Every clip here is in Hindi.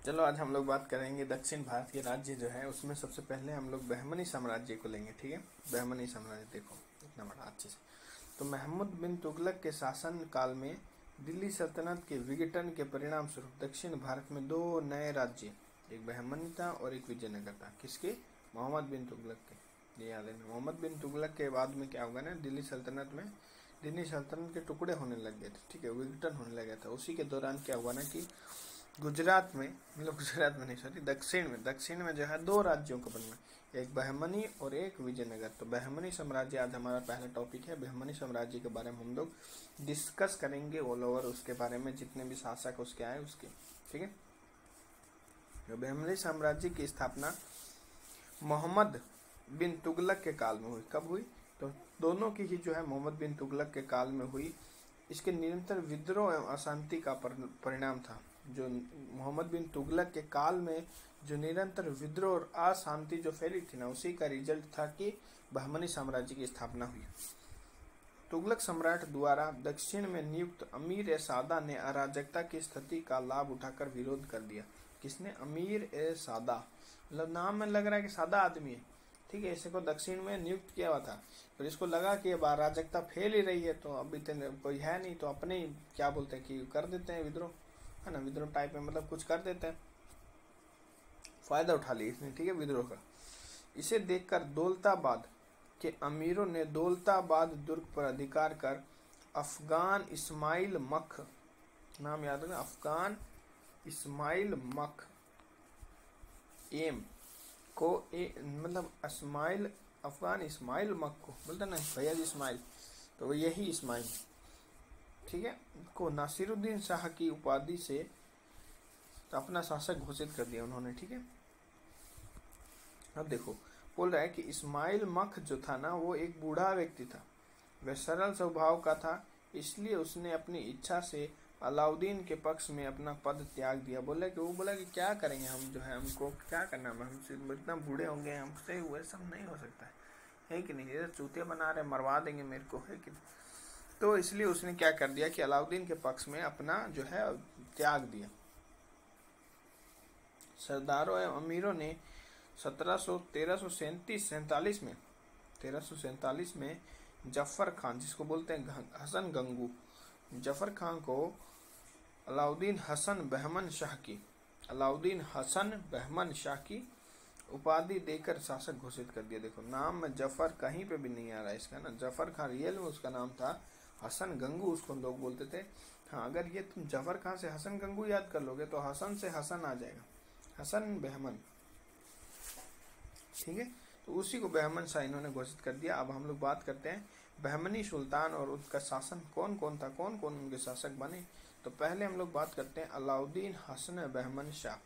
चलो आज हम लोग बात करेंगे दक्षिण भारत के राज्य जो है उसमें सबसे पहले हम लोग बहमनी साम्राज्य को लेंगे। ठीक है, बहमनी साम्राज्य देखो इतना बड़ा अच्छे से। तो महमूद बिन तुगलक के शासन काल में दिल्ली सल्तनत के विघटन के परिणाम स्वरूप दक्षिण भारत में दो नए राज्य, एक बहमनी था और एक विजयनगर था। किसके? मोहम्मद बिन तुगलक के। ये याद है, मोहम्मद बिन तुगलक के बाद में क्या होगा ना, दिल्ली सल्तनत के टुकड़े होने लग गए थे। ठीक है, विघटन होने लगा था। उसी के दौरान क्या हुआ ना कि गुजरात में, मतलब गुजरात में नहीं सॉरी, दक्षिण में जो है दो राज्यों का बनना, एक बहमनी और एक विजयनगर। तो बहमनी साम्राज्य आज हमारा पहला टॉपिक है। बहमनी साम्राज्य के बारे में हम लोग डिस्कस करेंगे ऑल ओवर, उसके बारे में जितने भी शासक उसके आए उसके। ठीक है, तो बहमनी साम्राज्य की स्थापना मोहम्मद बिन तुगलक के काल में हुई। कब हुई? तो दोनों की ही जो है मोहम्मद बिन तुगलक के काल में हुई। इसके निरंतर विद्रोह एवं अशांति का परिणाम था। जो मोहम्मद बिन तुगलक के काल में जो निरंतर विद्रोह और अशांति जो फैली थी ना, उसी का रिजल्ट था कि बहमनी साम्राज्य की स्थापना हुई। तुगलक सम्राट द्वारा दक्षिण में नियुक्त अमीर ए सादा ने अराजकता की स्थिति का लाभ उठाकर विरोध कर दिया। किसने? अमीर ए सादा, मतलब नाम में लग रहा है कि सादा आदमी है। ठीक है, इसे को दक्षिण में नियुक्त किया हुआ था, तो इसको लगा कि अब अराजकता फैल ही रही है, तो अभी कोई है नहीं, तो अपने क्या बोलते हैं कि कर देते हैं विद्रोह, है ना, विद्रोह टाइप में, मतलब कुछ कर देते हैं, फायदा उठा लिया इसने। ठीक है, विद्रोह का। इसे देखकर दौलताबाद के अमीरों ने दौलताबाद दुर्ग पर अधिकार कर अफगान इस्माइल मख, नाम याद रखना, अफगान इस्माइल मख एम को मतलब अफगान इस्माइल मख को बोलते ना भैया जी इस्माइल, तो यही इस्माइल, ठीक है, को नासिरुद्दीन शाह की उपाधि से अपना शासक घोषित कर दिया उन्होंने। ठीक है, अब देखो बोल रहा है कि इस्माइल मख जो था ना, वो एक बूढ़ा व्यक्ति था, वह सरल स्वभाव का था, इसलिए उसने अपनी इच्छा से अलाउद्दीन के पक्ष में अपना पद त्याग दिया। बोला कि क्या करेंगे हम, जो है हमको क्या करना, हमसे इतना बूढ़े होंगे, हमसे हुए सब नहीं हो सकता है कि नहीं, इधर चूतिया बना रहे, मरवा देंगे मेरे को, है कि नहीं। तो इसलिए उसने क्या कर दिया कि अलाउद्दीन के पक्ष में अपना जो है त्याग दिया। सरदारों एवं अमीरों ने 1347 में जफर खान, जिसको बोलते हैं हसन गंगू, जफर खान को अलाउद्दीन हसन बहमन शाह की उपाधि देकर शासक घोषित कर दिया। देखो नाम में जफर कहीं पे भी नहीं आ रहा है इसका ना, जफर खान रियल में उसका नाम था, हसन गंगू उसको लोग बोलते थे। हाँ, अगर ये तुम जफर खान से हसन गंगू याद कर लोगे तो हसन से हसन आ जाएगा, हसन बहमन। ठीक है, तो उसी को बहमन शाह इन्होंने घोषित कर दिया। अब हम लोग बात करते हैं बहमनी सुल्तान और उनका शासन कौन कौन था, कौन कौन उनके शासक बने। तो पहले हम लोग बात करते हैं अलाउद्दीन हसन बहमन शाह।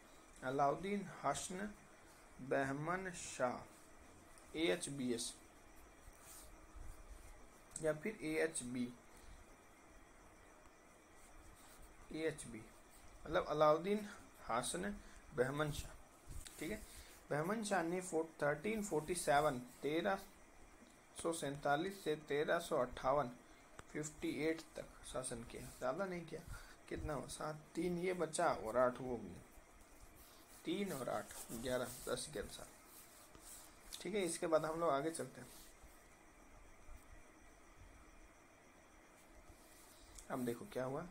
अलाउद्दीन हसन बहमन शाह, AHBS या फिर AHB, मतलब अलाउद्दीन हसन बहमन शाह। ठीक है, बहमन शाह ने 1347 से 1358 58 तक शासन किया, ज़्यादा नहीं किया। कितना हुआ? 7, 3 ये बचा और 8 वो भी, 3 और 8 11, 10-11 साल। ठीक है, इसके बाद हम लोग आगे चलते हैं। अब देखो क्या हुआ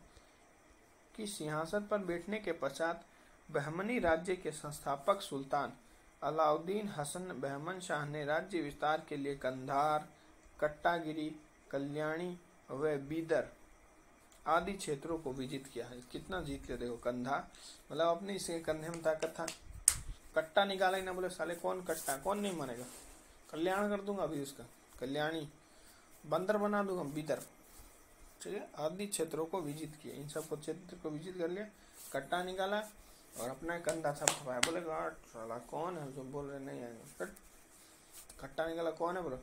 कि सिंहासन पर बैठने के पश्चात बहमनी राज्य के संस्थापक सुल्तान अलाउद्दीन हसन बहमन शाह ने राज्य विस्तार के लिए कंधार, कट्टागिरी, कल्याणी व बीदर आदि क्षेत्रों को विजित किया है। कितना जीत लिया देखो, कंधार मतलब अपने इसके कंधे में ताकत था, कट्टा निकाला ही ना, बोले साले कौन कट्टा, कौन नहीं मानेगा, कल्याण कर दूंगा अभी उसका, कल्याणी, बंदर बना दूंगा बीदर। ठीक है, आदि क्षेत्रों को विजित किया, इन सबको क्षेत्र को विजित कर लिया, कट्टा निकाला और अपना कंधा थपथपाया, बोले साला कौन है जो बोल रहे नहीं आएंगे, कट्टा निकाला कौन है, बोलो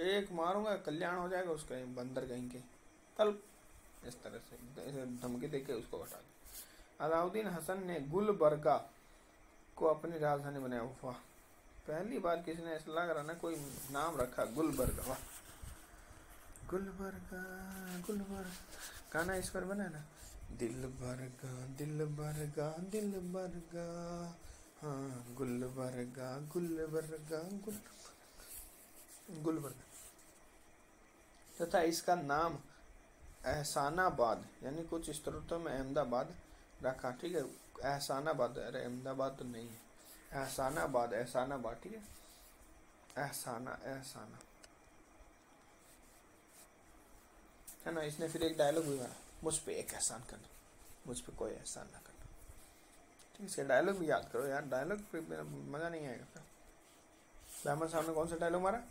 एक मारूंगा कल्याण हो जाएगा उसका, बंदर कहीं के तल, इस तरह से धमकी देके उसको हटा दिया। अलाउद्दीन हसन ने गुलबर्गा को अपनी राजधानी बनाया। वाह, पहली बार किसी ने ऐसा लग रहा ना कोई नाम रखा गुलबर्गा, वाह, गुलबर्गा गाना इस पर बना ना, दिल भरगा हाँ गुल भरगा गुलबर्गा तथा इसका नाम एहसानाबाद यानी कुछ स्त्रोतों में अहमदाबाद रखा। ठीक है, एहसानाबाद, अरे अहमदाबाद तो नहीं है, एहसानाबाद ठीक है, एहसाना है ना। इसने फिर एक डायलॉग भी मारा, मुझ पे एक एहसान करना, मुझ पे कोई एहसान ना करना। ठीक है, इसके डायलॉग भी याद करो यार, डायलॉग पे मजा नहीं आएगा फिर। ब्राह्मण साहब ने कौन सा डायलॉग मारा,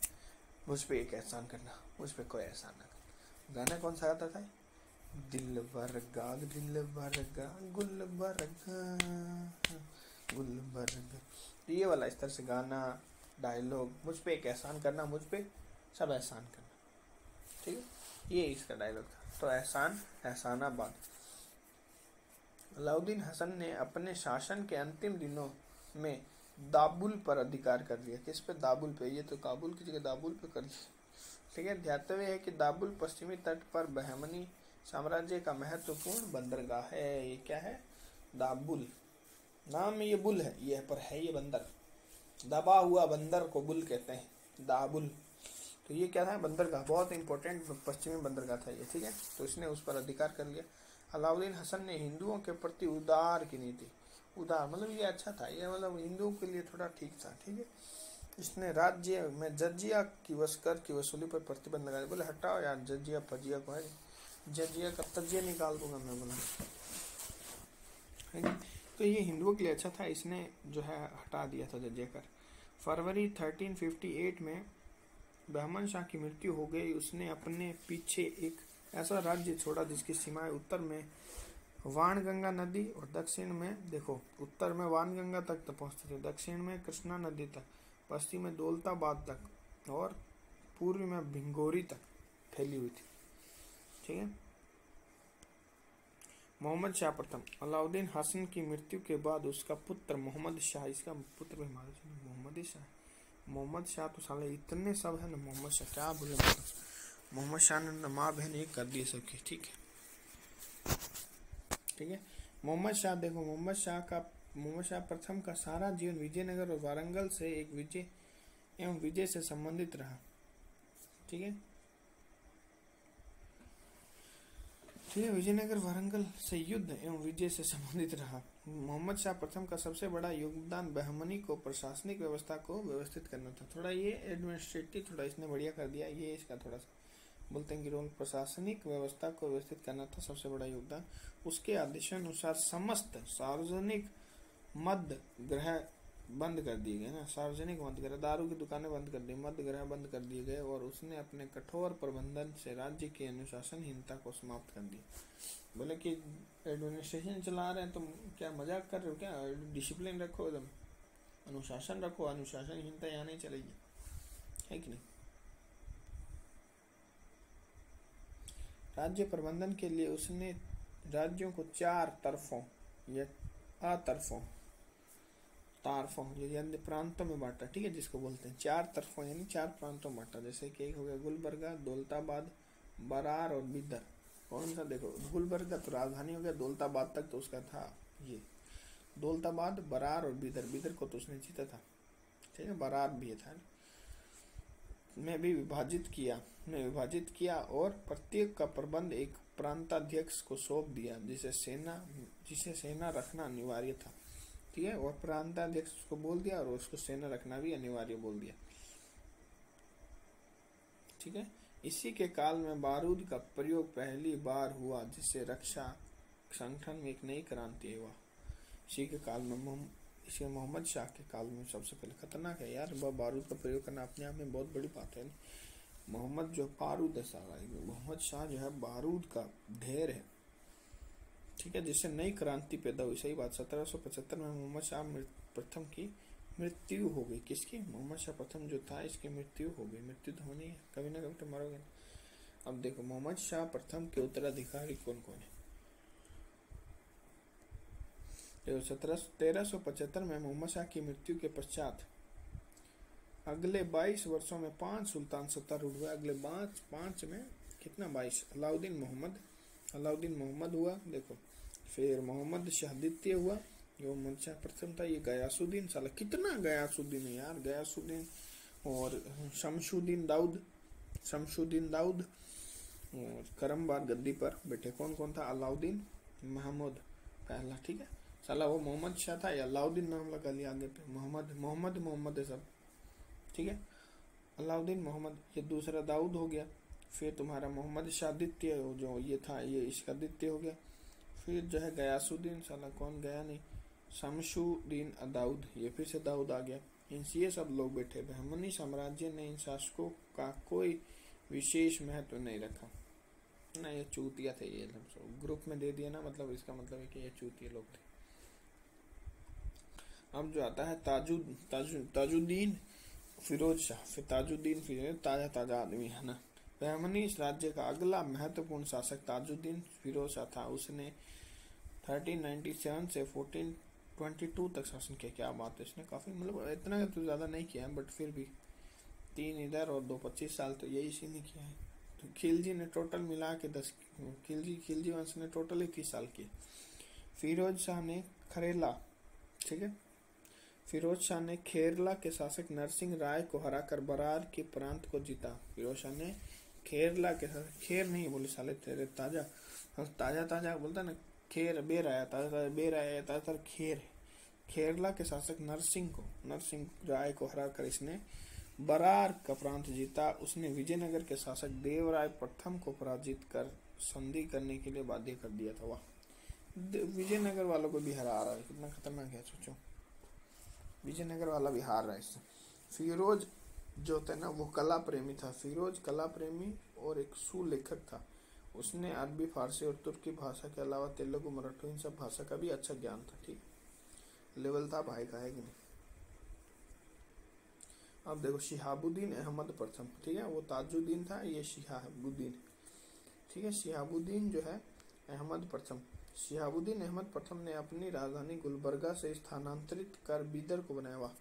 मुझ पे एक एहसान करना, मुझ पे कोई एहसान ना करना। गाना कौन सा आता था, दिल भरगा गुलबर्गा, ये वाला इस तरह से गाना, डायलॉग, मुझ पे एक एहसान करना, मुझ पे सब एहसान करना। ठीक है, ये इसका डायलॉग था। तो एहसानाबाद। अलाउद्दीन हसन ने अपने शासन के अंतिम दिनों में दाबुल पर अधिकार कर लिया। किस पे, दाबुल पे। ये तो काबुल की जगह दाबुल पे कर लिया। ठीक है, ध्यातव्य है कि दाबुल पश्चिमी तट पर बहमनी साम्राज्य का महत्वपूर्ण बंदरगाह है। ये क्या है, दाबुल, नाम में ये बुल है, ये पर है ये बंदर, दबा हुआ बंदर को बुल कहते हैं, दाबुल। तो ये क्या था, बंदरगाह, बहुत इंपॉर्टेंट पश्चिमी बंदरगाह था ये। ठीक है, तो इसने उस पर अधिकार कर लिया। अलाउद्दीन हसन ने हिंदुओं के प्रति उदार की नीति, उदार मतलब ये अच्छा था, ये मतलब हिंदुओं के लिए थोड़ा ठीक था। ठीक है, इसने राज्य में जजिया की कर की वसूली पर प्रतिबंध लगाया। बोले हटाओ यार जजिया फजिया को, है जजिया का तजिया निकाल दूंगा मैं, बोला। तो ये हिंदुओं के लिए अच्छा था, इसने जो है हटा दिया था जजिया कर। फरवरी 1358 में बहमन शाह की मृत्यु हो गई। उसने अपने पीछे एक ऐसा राज्य छोड़ा जिसकी सीमाएं उत्तर में वाणगंगा नदी और दक्षिण में, देखो उत्तर में वाणगंगा तक तो पहुंचती थी, दक्षिण में कृष्णा नदी तक, पश्चिम में दौलताबाद तक और पूर्व में भिंगोरी तक फैली हुई थी। ठीक है, मोहम्मद शाह प्रथम। अलाउद्दीन हसन की मृत्यु के बाद उसका पुत्र मोहम्मद शाह, इसका पुत्र भी मोहम्मद शाह, मोहम्मद शाह तो साले इतने सब है ना, मोहम्मद शाह क्या बोले, मोहम्मद शाह ने माँ बहन एक कर दिए सबकी। ठीक है, मोहम्मद शाह देखो, मोहम्मद शाह प्रथम का सारा जीवन विजयनगर और वारंगल से एक विजय एवं विजय से संबंधित रहा। ठीक है, विजयनगर वारंगल से युद्ध एवं विजय से संबंधित रहा। मोहम्मद शाह प्रथम का सबसे बड़ा योगदान बहमनी को प्रशासनिक व्यवस्था को व्यवस्थित करना था। थोड़ा ये एडमिनिस्ट्रेटिव थोड़ा इसने बढ़िया कर दिया, ये इसका थोड़ा सा बोलते हैं कि रोल, प्रशासनिक व्यवस्था को व्यवस्थित करना था सबसे बड़ा योगदान। उसके आदेशानुसार समस्त सार्वजनिक मद गृह बंद कर दिए गए ना, सार्वजनिक मद गृह, दारू की दुकानें बंद कर दी, मद गृह बंद कर दिए गए और उसने अपने कठोर प्रबंधन से राज्य की अनुशासनहीनता को समाप्त कर दिया। बोले कि एडमिनिस्ट्रेशन चला रहे हैं तो क्या मजाक कर रहे हो क्या, डिसिप्लिन रखो, एकदम अनुशासन रखो, अनुशासनहीनता यहाँ नहीं चलेगी, है कि नहीं। राज्य प्रबंधन के लिए उसने राज्यों को 4 तरफों या अतरफों यानी प्रांतों में बांटा। ठीक है, जिसको बोलते हैं 4 तरफों यानी 4 प्रांतों में बांटा। जैसे कि एक हो गया गुलबर्गा, दौलताबाद, बरार और बिदर। कौन सा, देखो गुलबर्गा तो राजधानी हो गया, दौलताबाद तक तो उसका था ये, दौलताबाद, बरार और बिदर को तो उसने जीता था। ठीक है, बरार भी था, में भी विभाजित किया और प्रत्येक का प्रबंध एक प्रांताध्यक्ष को सौंप दिया, जिसे सेना रखना अनिवार्य था। ठीक है, और प्रांताध्यक्ष को बोल दिया और उसको सेना रखना भी अनिवार्य बोल दिया। ठीक है, इसी के काल में बारूद का प्रयोग पहली बार हुआ, जिससे रक्षा संगठन में एक नई क्रांति हुआ। इसी के काल में इसे मोहम्मद शाह के काल में सबसे पहले, खतरनाक है यार, बारूद का प्रयोग करना अपने आप में बहुत बड़ी बात है। मोहम्मद जो बारूद है सारा, मोहम्मद शाह जो है बारूद का ढेर है। ठीक है, जिससे नई क्रांति पैदा हुई। सही बात, 1775 में मोहम्मद शाह प्रथम की मृत्यु हो गई। किसकी, मोहम्मद शाह प्रथम जो था इसकी मृत्यु हो गई। मृत्यु तो होनी है, कभी ना कभी तो मरोगे। अब देखो मोहम्मद शाह प्रथम के उत्तराधिकारी कौन कौन है। 1375 में मोहम्मद शाह की मृत्यु के पश्चात अगले 22 वर्षों में 5 सुल्तान सत्तारूढ़ हुए। अगले 5 में कितना, 22। अलाउद्दीन मोहम्मद हुआ, देखो फिर मोहम्मद शाह द्वितीय हुआ, जो मोहम्मद शाह प्रथम था। ये गयासुद्दीन, साला कितना गयासुद्दीन है यार, गयासुद्दीन और शमशुद्दीन दाऊद, शमशुद्दीन दाऊद। और करमबार गद्दी पर बैठे कौन कौन था? अलाउद्दीन महमूद पहला, ठीक है। साला वो मोहम्मद शाह था या अलाउद्दीन नाम लगा लिया आगे पे, मोहम्मद मोहम्मद मोहम्मद है सब, ठीक है। अलाउद्दीन मोहम्मद, ये दूसरा दाऊद हो गया। फिर तुम्हारा मोहम्मद शाह द्वितीय, जो ये था ये इसका द्वितीय हो गया। फिर जो है गयासुद्दीन, साला कौन गया नहीं, शमशुद्दीन दाऊद, ये फिर से दाऊद आ गया। ये सब लोग बैठे। बहमनी साम्राज्य ने इन शासकों का कोई विशेष महत्व नहीं रखा ना, ये चूतिया थे ये ग्रुप में दे दिया ना, मतलब इसका मतलब है कि ये चूतिया लोग थे। अब जो आता है ताजुद्दीन फिरोज शाह। फिर ताजुद्दीन फिरोज ताजा ताजा आदमी है ना। बहमनी राज्य का अगला महत्वपूर्ण शासक ताजुद्दीन फिरोज शाह था। उसने 1397 से 1422 तक शासन किया। क्या बात है, इसने काफी मतलब इतना तो ज्यादा नहीं किया है, बट फिर भी 3 इधर और 2 25 साल तो यही इसी ने किया है। तो खिलजी ने टोटल मिला के 10, खिलजी वंश ने टोटल ही 30 साल किए। फिरोज शाह ने खरेला, ठीक है, फिरोज शाह ने खेरला के शासक नरसिंह राय को हराकर बरार के प्रांत को जीता। फिरोज शाह ने खेरला के शासक, खेर नहीं बोले साले तेरे, ताजा ताजा ताजा बोलता ना, खेर बेर आया, ताजा बेर आया, ताजा खेर। खेरला के शासक नरसिंह राय को हराकर इसने बरार का प्रांत जीता। उसने विजयनगर के शासक देवराय प्रथम को पराजित कर संधि करने के लिए बाध्य कर दिया था। वाह, विजयनगर वालों को भी हरा रहा है, कितना खतरनाक है सोचो, विजयनगर वाला भी हार रहा है इससे। फिरोज जो था ना वो कला प्रेमी था। फिरोज कला प्रेमी और एक सुलेखक था। उसने अरबी, फारसी और तुर्की भाषा के अलावा तेलुगु, मराठी, इन सब भाषा का भी अच्छा ज्ञान था, ठीक, लेवल था भाई का, है कि नहीं। अब देखो शिहाबुद्दीन अहमद प्रथम, ठीक है, वो ताजुद्दीन था, ये शिहाबुद्दीन, ठीक है। शिहाबुद्दीन जो है अहमद प्रथम, शिहाबुद्दीन अहमद प्रथम ने अपनी राजधानी गुलबर्गा से स्थानांतरित कर बीदर को बनाया। वाह,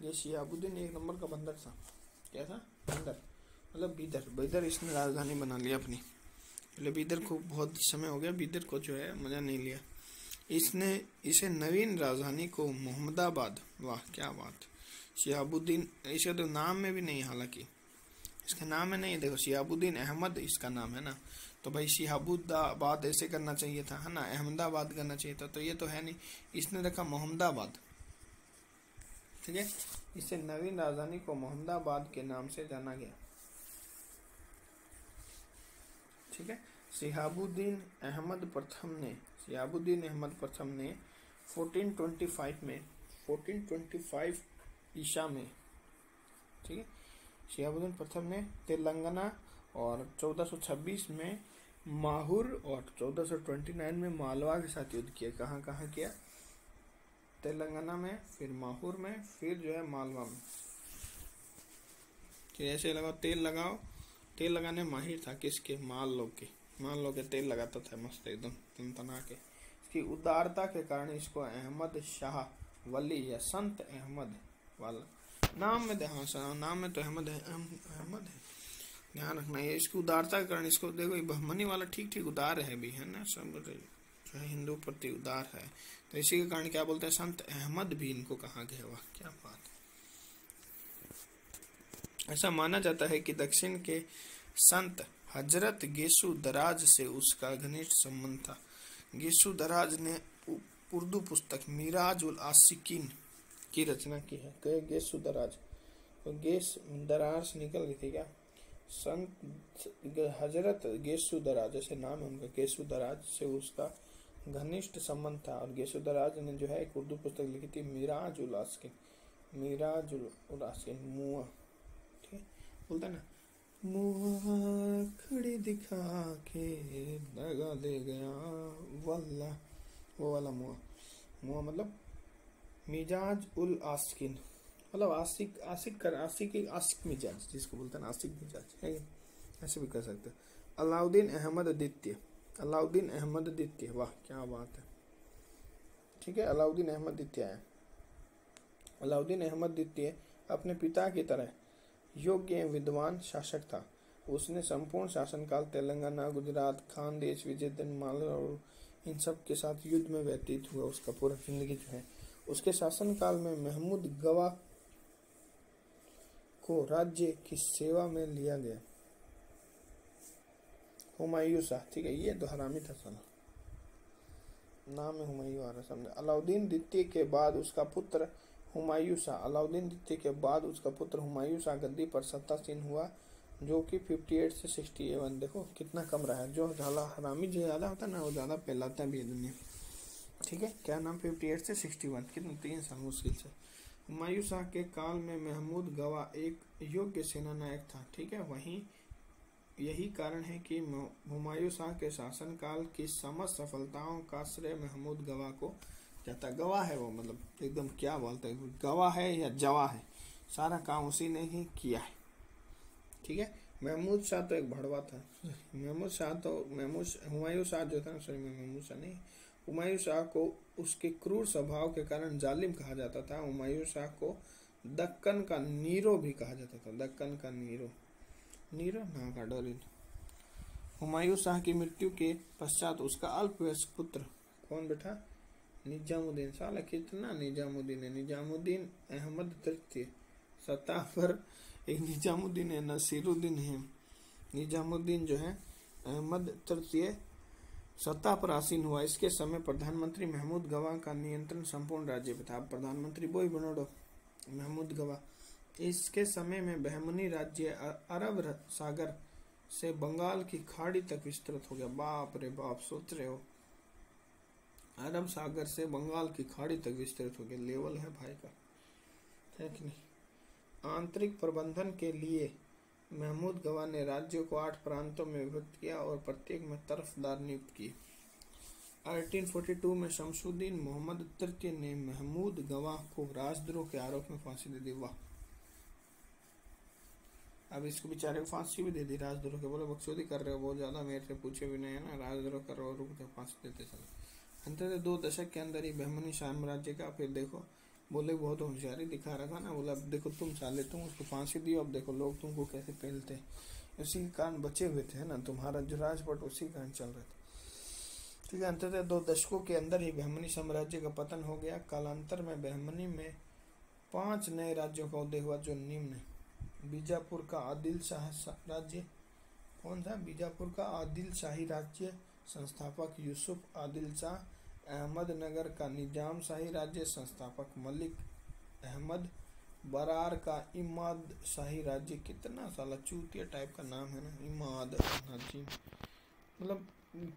ये शिहाबुद्दीन एक नंबर का बंदर था। क्या था? बंदर, मतलब बीदर इसने राजधानी बना लिया अपनी। पहले बीदर को बहुत समय हो गया, बीदर को जो है मजा नहीं लिया इसने। इसे नवीन राजधानी को मोहम्मदाबाद, वाह क्या बात। शिहाबुद्दीन, इसका तो नाम में भी नहीं, हालांकि इसका नाम है नहीं, देखो शिहाबुद्दीन अहमद इसका नाम है ना, तो भाई शिहाबुद्दाबाद ऐसे करना चाहिए था, है ना, अहमदाबाद करना चाहिए था, तो ये तो है नहीं, इसने रखा मोहम्मदाबाद, ठीक है। इसे नवीन राजधानी को मोहम्मदाबाद के नाम से जाना गया, ठीक है। शिहाबुद्दीन अहमद प्रथम ने 1425 ईसा में, ठीक है, शिहाबुद्दीन प्रथम ने तेलंगाना और 1426 में माहुर और 1429 में मालवा के साथ युद्ध किया। कहाँ कहाँ किया? तेलंगाना में, फिर माहुर में, फिर जो है मालवा में। ऐसे लगाओ, तेल लगाओ, तेल लगाने माहिर था किसके? माल लोग के तेल लगाता था मस्त एकदम तनतना के। इसकी उदारता के कारण इसको अहमद शाह वली या संत अहमद वाला नाम में, हाँ नाम में तो अहमद है, ध्यान रखना ये। इसकी उदारता के कारण इसको, देखो बहमनी वाला ठीक उदार है भी, है ना, सब जो है हिंदू प्रति उदार है, तो इसी के कारण क्या बोलते हैं, संत अहमद भी इनको कहा गया। वाह क्या बात। ऐसा माना जाता है कि दक्षिण के संत हजरत गेसु दराज से उसका घनिष्ठ संबंध था। गेसु दराज ने उर्दू पुस्तक मिराज उल आशिकीन की रचना की है। गेसु दराज, तो गेस दरार से निकल गई थी क्या? संत हजरत गेसु दराज, जैसे नाम है उनका, गेसु दराज से उसका घनिष्ठ संबंध था। और गेसु दराज ने जो है एक उर्दू पुस्तक लिखी थी मिराज उल आशिकीन, मुआ, ठीक है, बोलता ना मुआ खड़ी दिखा के दगा दे गया वल्ला, वो वाला मुआ मतलब मिजाज उल आशिकीन, मतलब आशिक मिजाज, जिसको बोलते हैं ना आशिक मिजाज, है, ऐसे भी कर सकते हैं। अलाउद्दीन अहमद द्वितीय, वाह क्या बात है, ठीक है। अलाउद्दीन अहमद द्वितीय है। अलाउद्दीन अहमद द्वितीय अपने पिता की तरह योग्य विद्वान शासक था। उसने संपूर्ण शासनकाल तेलंगाना, गुजरात, खानदेश, विजयनगर, मालवा और इन सब के साथ युद्ध में व्यतीत हुआ उसका पूरा जिंदगी जो है। उसके शासनकाल में महमूद गवा को राज्य की सेवा में लिया गया। हुमायूं शाह, ठीक है, ये तो हरामी था साला, नाम में हुमायूं आ रहा समझे। अलाउद्दीन द्वितीय के बाद उसका पुत्र हुमायूं शाह, अलाउद्दीन द्वितीय के बाद उसका पुत्र हुमायूं शाह गद्दी पर सत्तासीन हुआ, जो कि 58 से 61। देखो कितना कम रहा है। जो ज़्यादा हरामी जो ज़्यादा होता है ना, वो ज़्यादा फैलाता भी है दुनिया। ठीक है, क्या नाम, 58 से 61, कितना 3 साल मुश्किल से। हुमायूं शाह के काल में महमूद गवा एक योग्य सेनानायक था। ठीक है, वहीं यही कारण है कि हुमायूं शाह के शासनकाल की समस्त सफलताओं का श्रेय महमूद गवा को जाता। गवा है वो, मतलब एकदम क्या बोलते हैं, गवा है या जवा है, सारा काम उसी ने ही किया है। ठीक है, महमूद शाह तो एक भड़वा था। हुमायूं शाह जो था, सॉरी महमूद शाह नहीं, हुमायूं शाह को उसके क्रूर स्वभाव के कारण जालिम कहा जाता था। हुमायूं शाह को दक्कन का नीरो भी कहा जाता था। दक्कन का नीरो ना का डोरिन। हुमायूं शाह की मृत्यु के पश्चात उसका अल्पवयस्क पुत्र कौन बेटा, निजामुद्दीन। साला कितना निजामुद्दीन है, निजामुद्दीन अहमद तृतीय। सत्ता पर एक निजामुद्दीन है, नसीरुद्दीन है। निजामुद्दीन जो है अहमद तृतीय सत्ता पर आसीन हुआ। इसके समय प्रधानमंत्री महमूद गवा का नियंत्रण संपूर्ण राज्य पे था। प्रधानमंत्री बोई बनोडो महमूद गवा। इसके समय में बहमनी राज्य अरब सागर से बंगाल की खाड़ी तक विस्तृत हो गया। बाप रे बाप, सोच रहे हो, अरब सागर से बंगाल की खाड़ी तक विस्तृत हो गया। लेवल है भाई का, है कि नहीं। आंतरिक प्रबंधन के लिए महमूद गवा ने राज्यों को 8 प्रांतों में विभक्त किया और प्रत्येक में तरफदार नियुक्त किए। 1842 में शमसुद्दीन मोहम्मद तृतीय ने महमूद गवा को राजद्रोह के आरोप में फांसी दे दी। वाह, अब इसको बेचारे को फांसी भी दे दी राजद्रोह के। बोले बकचोदी कर रहे हो बहुत ज्यादा, मेरे से पूछे भी नहीं है ना, राजद्रोह कर रहे हो, रुक जाओ, फांसी देते चलो। अंततः 2 दशक के अंदर ही बहमनी साम्राज्य का, फिर देखो बोले बहुत होशियारी दिखा रहा था ना, बोला अब देखो तुम साले, तुम उसको फांसी दियो, अब देखो लोग तुमको कैसे पेलते। उसी के कारण बचे हुए थे ना, तुम्हारा जो राजपट उसी के कारण चल रहे थे। ठीक है, अंततः 2 दशकों के अंदर ही बहमनी साम्राज्य का पतन हो गया। कालांतर में बहमनी में 5 नए राज्यों का उदय हुआ जो निम्न है। बीजापुर का आदिल शाह राज्य, कौन था, बीजापुर का आदिल शाही राज्य, संस्थापक यूसुफ आदिल शाह। अहमदनगर का निजाम शाही राज्य, संस्थापक मलिक अहमद। बरार का इमाद शाही राज्य, कितना साला चूतिया टाइप का नाम है ना, इमाद नाजिम, मतलब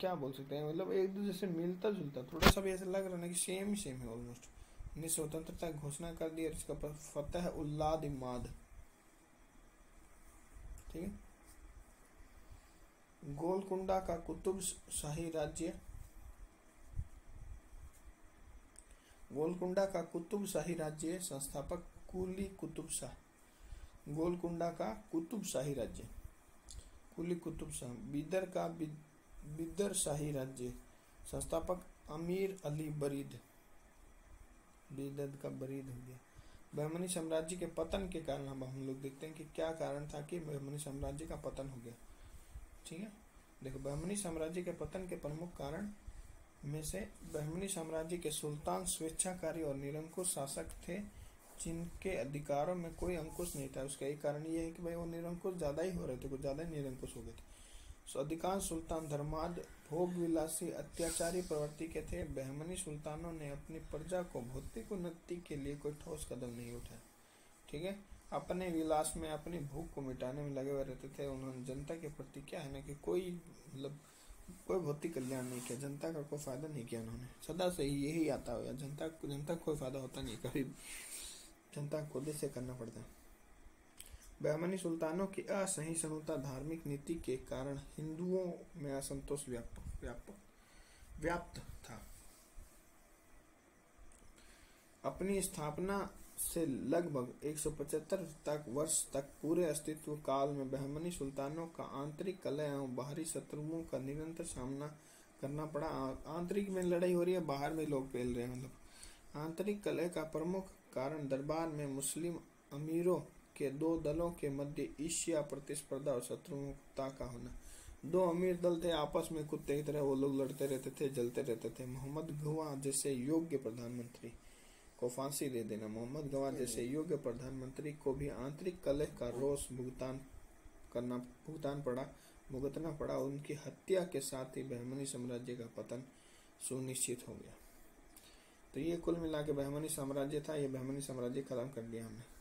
क्या बोल सकते हैं, मतलब एक दूसरे से मिलता जुलता, थोड़ा सा भी ऐसा लग रहा है ना कि सेम ही सेम है ऑलमोस्ट। ने स्वतंत्रता घोषणा कर दी और इसका फतेह उल्लाद इमाद। ठीक है, गोलकुंडा का कुतुब शाही राज्य, गोलकुंडा का कुतुब शाही राज्य, संस्थापक कुली कुतुब शाह। गोलकुंडा का कुतुब शाही राज्य, कुली कुतुब शाह। बीदर का बिदर शाही राज्य, संस्थापक अमीर अली बरीद। बीदर का बरीद हो गया। बहमनी साम्राज्य के पतन के कारण अब हम लोग देखते हैं कि क्या कारण था कि बहमनी साम्राज्य का पतन हो गया। ठीक है, देखो बहमनी साम्राज्य के पतन के प्रमुख कारण में से बहमनी साम्राज्य के सुल्तान स्वेच्छाकारी और निरंकुश शासक थे, जिनके अधिकारों में कोई अंकुश नहीं था। उसका एक कारण ये है कि भाई वो निरंकुश ज्यादा ही हो रहे थे, कुछ ज्यादा ही निरंकुश हो गए थे। अधिकांश सुल्तान धर्माद, भोग विलासी, अत्याचारी प्रवृत्ति के थे। बहमनी सुल्तानों ने अपनी प्रजा को भौतिक उन्नति के लिए कोई ठोस कदम नहीं उठाया। ठीक है, अपने विलास में, अपनी भूख को मिटाने में लगे हुए रहते थे। उन्होंने जनता के प्रति क्या है ना कि कोई मतलब कोई भौतिक कल्याण नहीं किया, जनता का कोई फायदा नहीं किया उन्होंने। सदा से ही यही आता हुआ, जनता को कोई फायदा होता नहीं, कभी जनता को खुद से करना पड़ता है। बहमनी सुल्तानों की असहिष्णुता, धार्मिक नीति के कारण हिंदुओं में असंतोष व्याप्त था। अपनी स्थापना से लगभग 175 वर्ष तक पूरे अस्तित्व काल में बहमनी सुल्तानों का आंतरिक कलह एवं बाहरी शत्रुओं का निरंतर सामना करना पड़ा। आंतरिक में लड़ाई हो रही है, बाहर में लोग फैल रहे हैं। मतलब आंतरिक कलह का प्रमुख कारण दरबार में मुस्लिम अमीरों के 2 दलों के मध्य ईर्ष्या, प्रतिस्पर्धा और शत्रुता का होना। दो अमीर दल थे, आपस में कुत्ते की तरह वो लोग लड़ते रहते थे, जलते रहते थे। मोहम्मद गवा जैसे योग्य प्रधानमंत्री को फांसी दे देना। मोहम्मद गवा जैसे योग्य प्रधानमंत्री को भी आंतरिक कलह का रोष भुगतना पड़ा। उनकी हत्या के साथ ही बहमनी साम्राज्य का पतन सुनिश्चित हो गया। तो ये कुल मिला के बहमनी साम्राज्य था। ये बहमनी साम्राज्य खत्म कर दिया हमने।